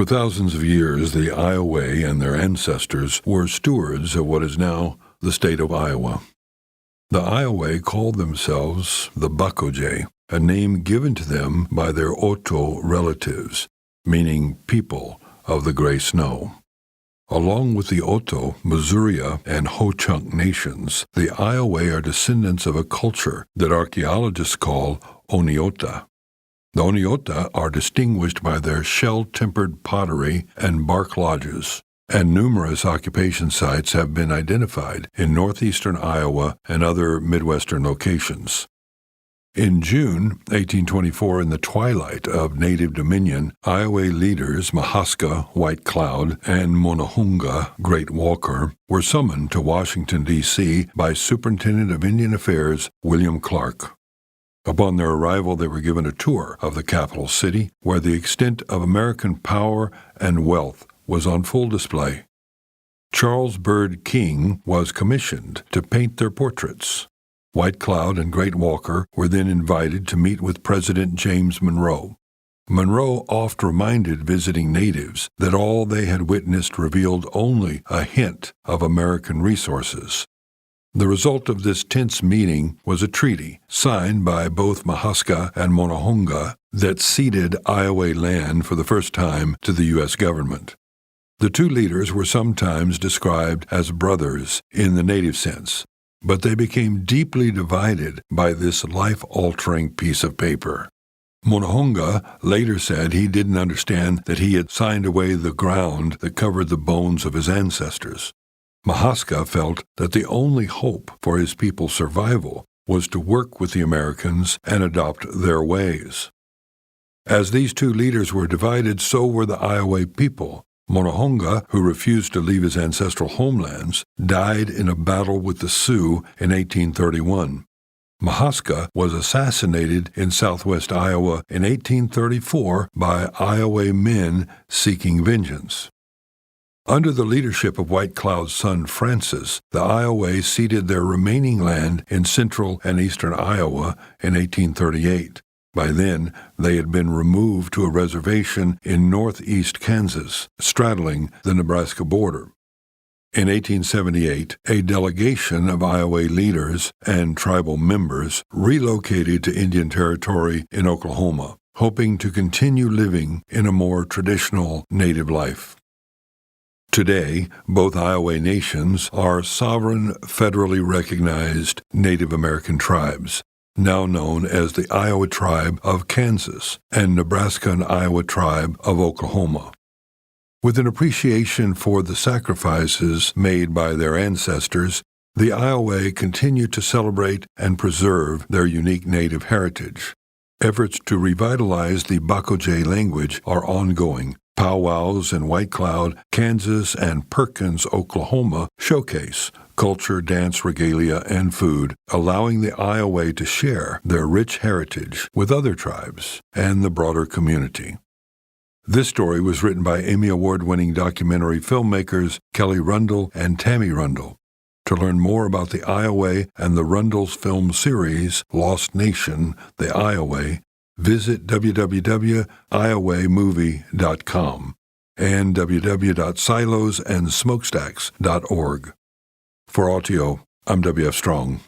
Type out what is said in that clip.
For thousands of years, the Ioway and their ancestors were stewards of what is now the state of Iowa. The Ioway called themselves the Báxoje, a name given to them by their Otoe relatives, meaning people of the gray snow. Along with the Otoe, Missouria, and Ho-Chunk nations, the Ioway are descendants of a culture that archaeologists call Oneota. The Oneota are distinguished by their shell-tempered pottery and bark lodges, and numerous occupation sites have been identified in northeastern Iowa and other Midwestern locations. In June 1824, in the twilight of Native Dominion, Ioway leaders Mahaska, White Cloud, and Monongahela, Great Walker, were summoned to Washington, D.C. by Superintendent of Indian Affairs William Clark. Upon their arrival, they were given a tour of the capital city, where the extent of American power and wealth was on full display. Charles Bird King was commissioned to paint their portraits. White Cloud and Great Walker were then invited to meet with President James Monroe. Monroe oft reminded visiting natives that all they had witnessed revealed only a hint of American resources. The result of this tense meeting was a treaty signed by both Mahaska and Monongahela that ceded Ioway land for the first time to the U.S. government. The two leaders were sometimes described as brothers in the native sense, but they became deeply divided by this life-altering piece of paper. Monongahela later said he didn't understand that he had signed away the ground that covered the bones of his ancestors. Mahaska felt that the only hope for his people's survival was to work with the Americans and adopt their ways. As these two leaders were divided, so were the Ioway people. Monongahela, who refused to leave his ancestral homelands, died in a battle with the Sioux in 1831. Mahaska was assassinated in southwest Iowa in 1834 by Ioway men seeking vengeance. Under the leadership of White Cloud's son Francis, the Ioway ceded their remaining land in central and eastern Iowa in 1838. By then, they had been removed to a reservation in northeast Kansas, straddling the Nebraska border. In 1878, a delegation of Ioway leaders and tribal members relocated to Indian Territory in Oklahoma, hoping to continue living in a more traditional native life. Today, both Ioway nations are sovereign, federally recognized Native American tribes, now known as the Iowa Tribe of Kansas and Nebraska and Iowa Tribe of Oklahoma. With an appreciation for the sacrifices made by their ancestors, the Ioway continue to celebrate and preserve their unique native heritage. Efforts to revitalize the Báxoje language are ongoing. Powwows in White Cloud, Kansas, and Perkins, Oklahoma showcase culture, dance, regalia, and food, allowing the Ioway to share their rich heritage with other tribes and the broader community. This story was written by Emmy Award-winning documentary filmmakers Kelly Rundle and Tammy Rundle. To learn more about the Ioway and the Rundle's film series, Lost Nation, The Ioway, visit www.iowaymovie.com and www.silosandsmokestacks.org. For Otoe, I'm W.F. Strong.